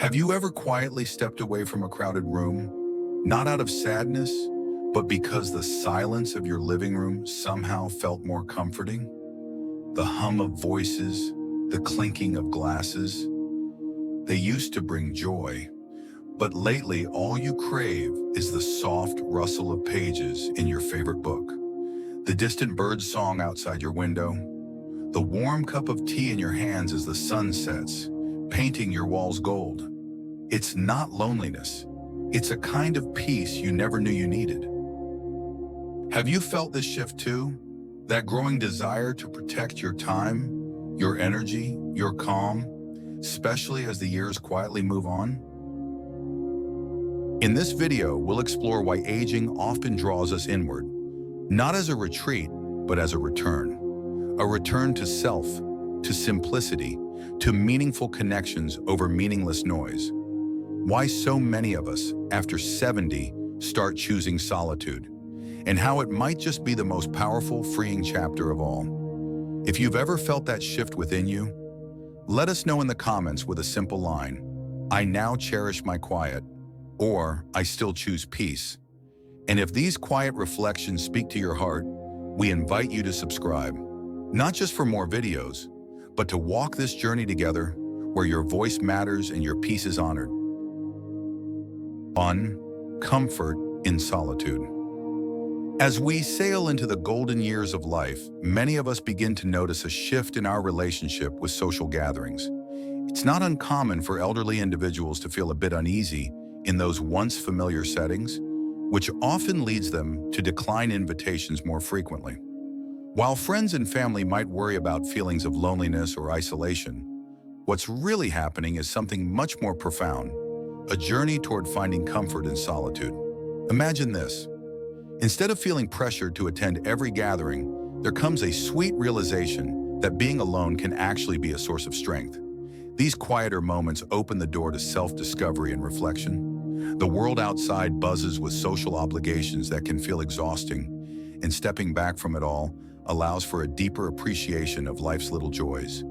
Have you ever quietly stepped away from a crowded room, not out of sadness, but because the silence of your living room somehow felt more comforting? The hum of voices, the clinking of glasses, they used to bring joy, but lately all you crave is the soft rustle of pages in your favorite book, the distant bird's song outside your window, the warm cup of tea in your hands as the sun sets, painting your walls gold. It's not loneliness. It's a kind of peace you never knew you needed. Have you felt this shift too? That growing desire to protect your time, your energy, your calm, especially as the years quietly move on? In this video, we'll explore why aging often draws us inward, not as a retreat, but as a return. A return to self, to simplicity, to meaningful connections over meaningless noise. Why so many of us, after 70, start choosing solitude, and how it might just be the most powerful, freeing chapter of all. If you've ever felt that shift within you, let us know in the comments with a simple line: I now cherish my quiet, or I still choose peace. And if these quiet reflections speak to your heart, we invite you to subscribe, not just for more videos, but to walk this journey together where your voice matters and your peace is honored. Comfort in solitude. As we sail into the golden years of life, many of us begin to notice a shift in our relationship with social gatherings. It's not uncommon for elderly individuals to feel a bit uneasy in those once familiar settings, which often leads them to decline invitations more frequently. While friends and family might worry about feelings of loneliness or isolation, what's really happening is something much more profound: a journey toward finding comfort in solitude. Imagine this. Instead of feeling pressured to attend every gathering, there comes a sweet realization that being alone can actually be a source of strength. These quieter moments open the door to self-discovery and reflection. The world outside buzzes with social obligations that can feel exhausting, and stepping back from it all allows for a deeper appreciation of life's little joys.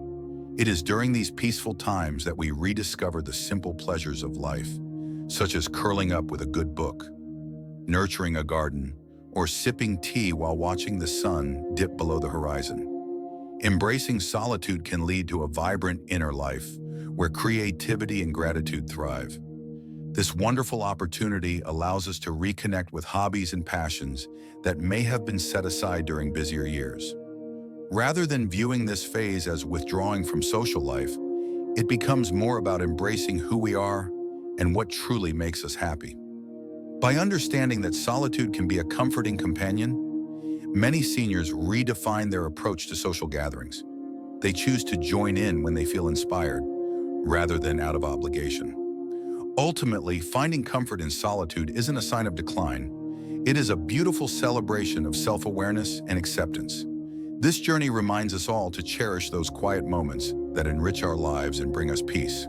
It is during these peaceful times that we rediscover the simple pleasures of life, such as curling up with a good book, nurturing a garden, or sipping tea while watching the sun dip below the horizon. Embracing solitude can lead to a vibrant inner life where creativity and gratitude thrive. This wonderful opportunity allows us to reconnect with hobbies and passions that may have been set aside during busier years. Rather than viewing this phase as withdrawing from social life, it becomes more about embracing who we are and what truly makes us happy. By understanding that solitude can be a comforting companion, many seniors redefine their approach to social gatherings. They choose to join in when they feel inspired, rather than out of obligation. Ultimately, finding comfort in solitude isn't a sign of decline. It is a beautiful celebration of self-awareness and acceptance. This journey reminds us all to cherish those quiet moments that enrich our lives and bring us peace.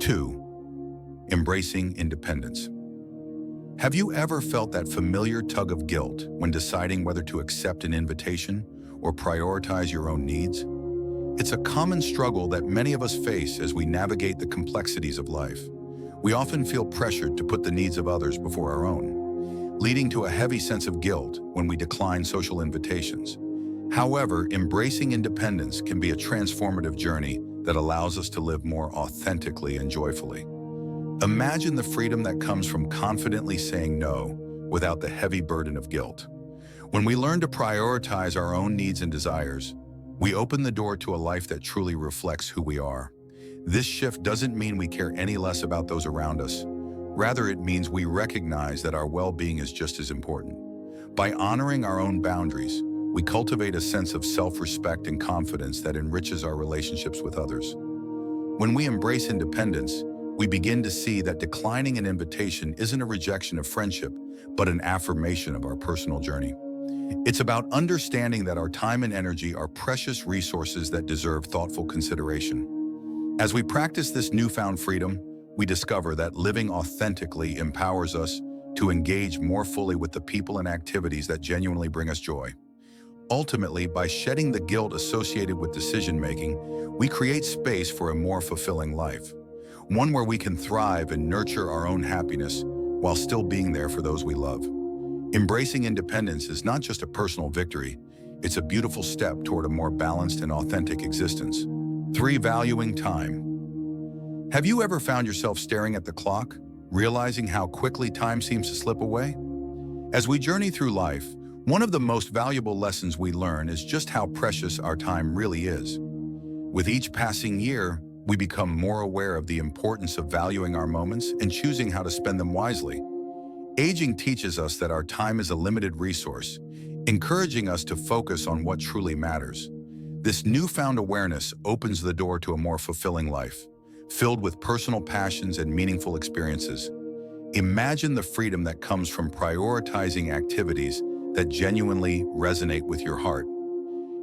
2. Embracing independence. Have you ever felt that familiar tug of guilt when deciding whether to accept an invitation or prioritize your own needs? It's a common struggle that many of us face as we navigate the complexities of life. We often feel pressured to put the needs of others before our own, leading to a heavy sense of guilt when we decline social invitations. However, embracing independence can be a transformative journey that allows us to live more authentically and joyfully. Imagine the freedom that comes from confidently saying no without the heavy burden of guilt. When we learn to prioritize our own needs and desires, we open the door to a life that truly reflects who we are. This shift doesn't mean we care any less about those around us. Rather, it means we recognize that our well-being is just as important. By honoring our own boundaries, we cultivate a sense of self-respect and confidence that enriches our relationships with others. When we embrace independence, we begin to see that declining an invitation isn't a rejection of friendship, but an affirmation of our personal journey. It's about understanding that our time and energy are precious resources that deserve thoughtful consideration. As we practice this newfound freedom, we discover that living authentically empowers us to engage more fully with the people and activities that genuinely bring us joy. Ultimately, by shedding the guilt associated with decision-making, we create space for a more fulfilling life. one where we can thrive and nurture our own happiness while still being there for those we love. Embracing independence is not just a personal victory, it's a beautiful step toward a more balanced and authentic existence. 3. Valuing time. Have you ever found yourself staring at the clock, realizing how quickly time seems to slip away? As we journey through life, one of the most valuable lessons we learn is just how precious our time really is. With each passing year, we become more aware of the importance of valuing our moments and choosing how to spend them wisely. Aging teaches us that our time is a limited resource, encouraging us to focus on what truly matters. This newfound awareness opens the door to a more fulfilling life, filled with personal passions and meaningful experiences. Imagine the freedom that comes from prioritizing activities that genuinely resonate with your heart.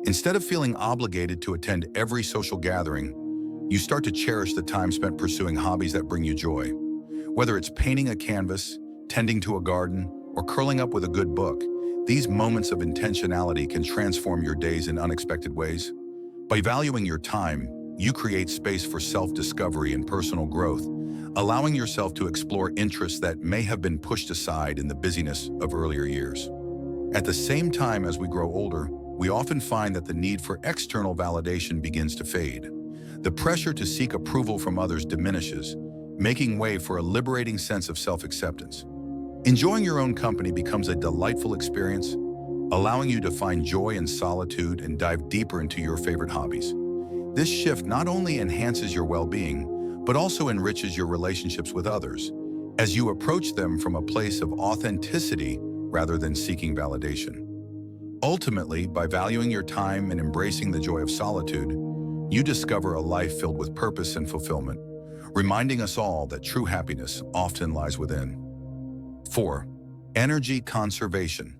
Instead of feeling obligated to attend every social gathering, you start to cherish the time spent pursuing hobbies that bring you joy. Whether it's painting a canvas, tending to a garden, or curling up with a good book, these moments of intentionality can transform your days in unexpected ways. By valuing your time, you create space for self-discovery and personal growth, allowing yourself to explore interests that may have been pushed aside in the busyness of earlier years. At the same time, as we grow older, we often find that the need for external validation begins to fade. The pressure to seek approval from others diminishes, making way for a liberating sense of self-acceptance. Enjoying your own company becomes a delightful experience, allowing you to find joy in solitude and dive deeper into your favorite hobbies. This shift not only enhances your well-being, but also enriches your relationships with others, as you approach them from a place of authenticity rather than seeking validation. Ultimately, by valuing your time and embracing the joy of solitude, you discover a life filled with purpose and fulfillment, reminding us all that true happiness often lies within. 4. Energy conservation.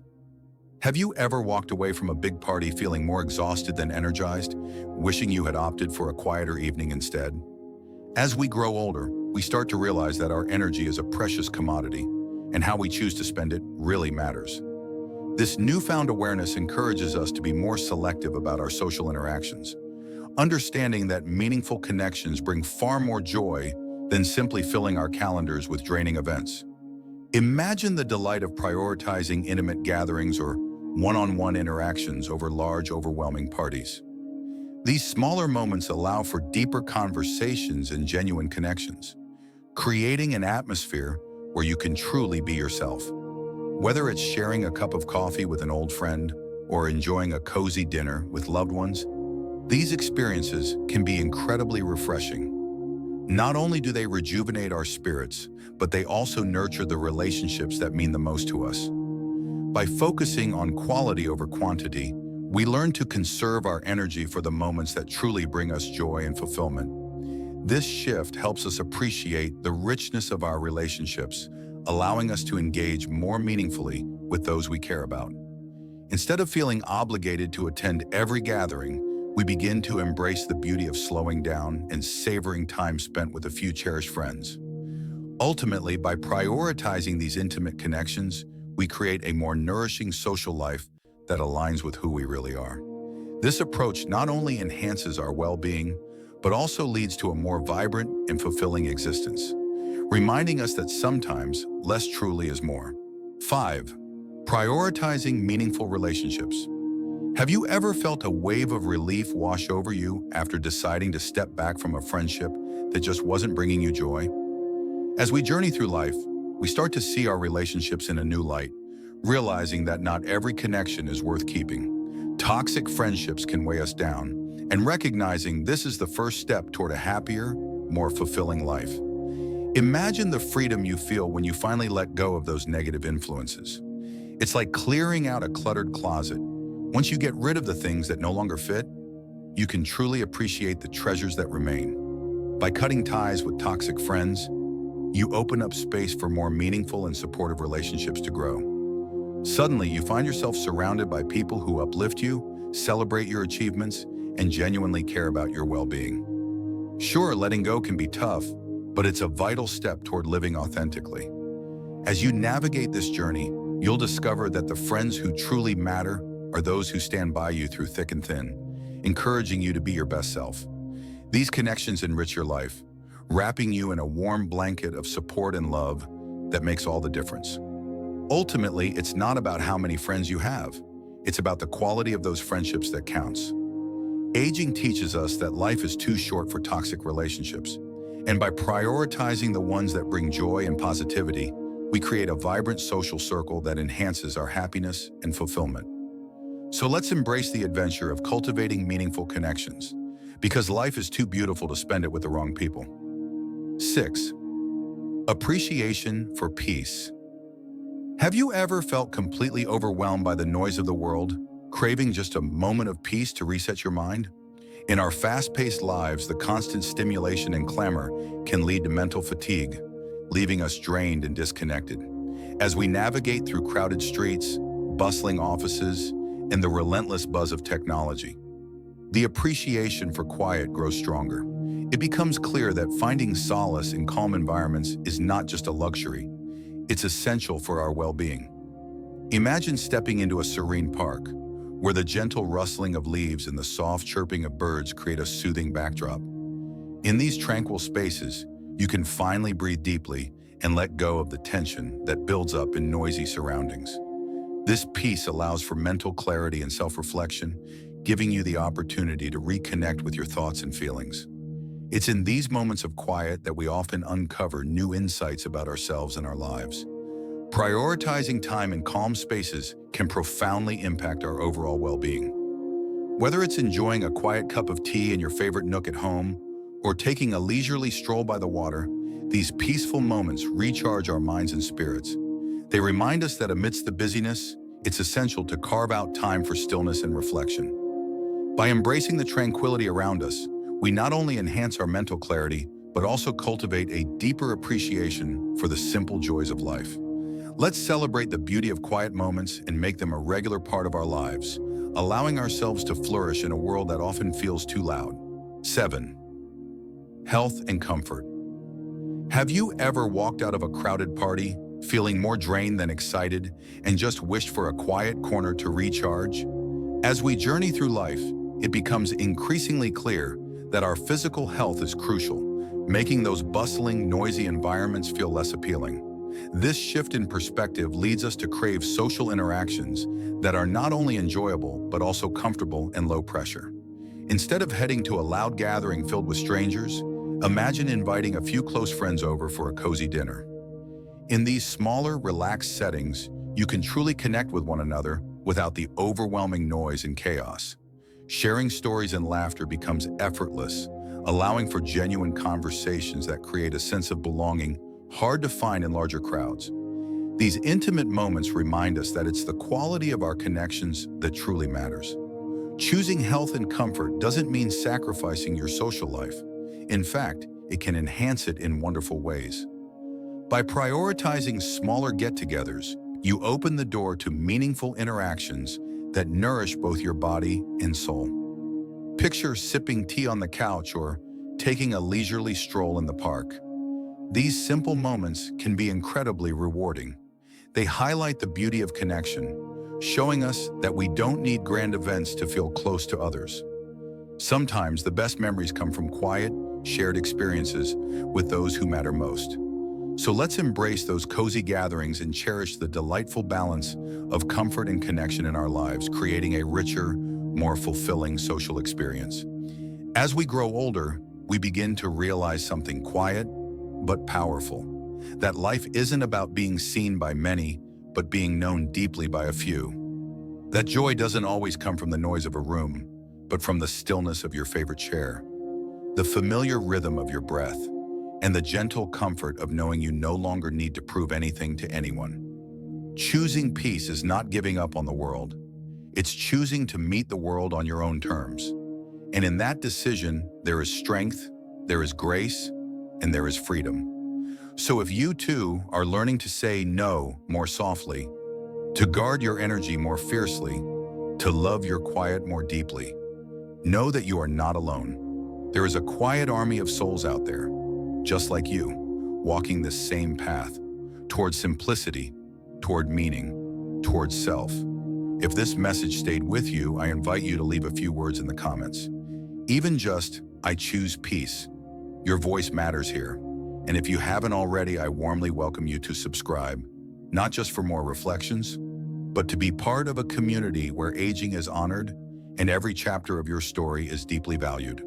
Have you ever walked away from a big party feeling more exhausted than energized, wishing you had opted for a quieter evening instead? As we grow older, we start to realize that our energy is a precious commodity, and how we choose to spend it really matters. This newfound awareness encourages us to be more selective about our social interactions, understanding that meaningful connections bring far more joy than simply filling our calendars with draining events. Imagine the delight of prioritizing intimate gatherings or one-on-one interactions over large, overwhelming parties. These smaller moments allow for deeper conversations and genuine connections, creating an atmosphere where you can truly be yourself. Whether it's sharing a cup of coffee with an old friend or enjoying a cozy dinner with loved ones, these experiences can be incredibly refreshing. Not only do they rejuvenate our spirits, but they also nurture the relationships that mean the most to us. By focusing on quality over quantity, we learn to conserve our energy for the moments that truly bring us joy and fulfillment. This shift helps us appreciate the richness of our relationships, allowing us to engage more meaningfully with those we care about. Instead of feeling obligated to attend every gathering, we begin to embrace the beauty of slowing down and savoring time spent with a few cherished friends. Ultimately, by prioritizing these intimate connections, we create a more nourishing social life that aligns with who we really are. This approach not only enhances our well-being, but also leads to a more vibrant and fulfilling existence, reminding us that sometimes less truly is more. 5. Prioritizing meaningful relationships. Have you ever felt a wave of relief wash over you after deciding to step back from a friendship that just wasn't bringing you joy? As we journey through life, we start to see our relationships in a new light, realizing that not every connection is worth keeping. Toxic friendships can weigh us down, and recognizing this is the first step toward a happier, more fulfilling life. Imagine the freedom you feel when you finally let go of those negative influences. It's like clearing out a cluttered closet. Once you get rid of the things that no longer fit, you can truly appreciate the treasures that remain. By cutting ties with toxic friends, you open up space for more meaningful and supportive relationships to grow. Suddenly, you find yourself surrounded by people who uplift you, celebrate your achievements, and genuinely care about your well-being. Sure, letting go can be tough, but it's a vital step toward living authentically. As you navigate this journey, you'll discover that the friends who truly matter are those who stand by you through thick and thin, encouraging you to be your best self. These connections enrich your life, wrapping you in a warm blanket of support and love that makes all the difference. Ultimately, it's not about how many friends you have. It's about the quality of those friendships that counts. Aging teaches us that life is too short for toxic relationships. And by prioritizing the ones that bring joy and positivity, we create a vibrant social circle that enhances our happiness and fulfillment. So let's embrace the adventure of cultivating meaningful connections, because life is too beautiful to spend it with the wrong people. 6. Appreciation for peace. Have you ever felt completely overwhelmed by the noise of the world, craving just a moment of peace to reset your mind? In our fast-paced lives, the constant stimulation and clamor can lead to mental fatigue, leaving us drained and disconnected. As we navigate through crowded streets, bustling offices, and the relentless buzz of technology, the appreciation for quiet grows stronger. It becomes clear that finding solace in calm environments is not just a luxury, it's essential for our well-being. Imagine stepping into a serene park, where the gentle rustling of leaves and the soft chirping of birds create a soothing backdrop. In these tranquil spaces, you can finally breathe deeply and let go of the tension that builds up in noisy surroundings. This peace allows for mental clarity and self-reflection, giving you the opportunity to reconnect with your thoughts and feelings. It's in these moments of quiet that we often uncover new insights about ourselves and our lives. Prioritizing time in calm spaces can profoundly impact our overall well-being. Whether it's enjoying a quiet cup of tea in your favorite nook at home, or taking a leisurely stroll by the water, these peaceful moments recharge our minds and spirits. They remind us that amidst the busyness, it's essential to carve out time for stillness and reflection. By embracing the tranquility around us, we not only enhance our mental clarity, but also cultivate a deeper appreciation for the simple joys of life. Let's celebrate the beauty of quiet moments and make them a regular part of our lives, allowing ourselves to flourish in a world that often feels too loud. 7. Health and comfort. Have you ever walked out of a crowded party, feeling more drained than excited, and just wished for a quiet corner to recharge? As we journey through life, it becomes increasingly clear that our physical health is crucial, making those bustling, noisy environments feel less appealing. This shift in perspective leads us to crave social interactions that are not only enjoyable, but also comfortable and low pressure. Instead of heading to a loud gathering filled with strangers, imagine inviting a few close friends over for a cozy dinner. In these smaller, relaxed settings, you can truly connect with one another without the overwhelming noise and chaos. Sharing stories and laughter becomes effortless, allowing for genuine conversations that create a sense of belonging hard to find in larger crowds. These intimate moments remind us that it's the quality of our connections that truly matters. Choosing health and comfort doesn't mean sacrificing your social life. In fact, it can enhance it in wonderful ways. By prioritizing smaller get-togethers, you open the door to meaningful interactions that nourish both your body and soul. Picture sipping tea on the couch or taking a leisurely stroll in the park. These simple moments can be incredibly rewarding. They highlight the beauty of connection, showing us that we don't need grand events to feel close to others. Sometimes the best memories come from quiet, shared experiences with those who matter most. So let's embrace those cozy gatherings and cherish the delightful balance of comfort and connection in our lives, creating a richer, more fulfilling social experience. As we grow older, we begin to realize something quiet but powerful, that life isn't about being seen by many, but being known deeply by a few. That joy doesn't always come from the noise of a room, but from the stillness of your favorite chair, the familiar rhythm of your breath, and the gentle comfort of knowing you no longer need to prove anything to anyone. Choosing peace is not giving up on the world. It's choosing to meet the world on your own terms. And in that decision, there is strength, there is grace, and there is freedom. So if you too are learning to say no more softly, to guard your energy more fiercely, to love your quiet more deeply, know that you are not alone. There is a quiet army of souls out there, just like you, walking the same path, toward simplicity, toward meaning, toward self. If this message stayed with you, I invite you to leave a few words in the comments. Even just, "I choose peace," Your voice matters here. And if you haven't already, I warmly welcome you to subscribe, not just for more reflections, but to be part of a community where aging is honored and every chapter of your story is deeply valued.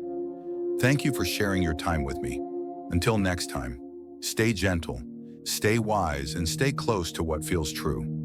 Thank you for sharing your time with me. Until next time, stay gentle, stay wise, and stay close to what feels true.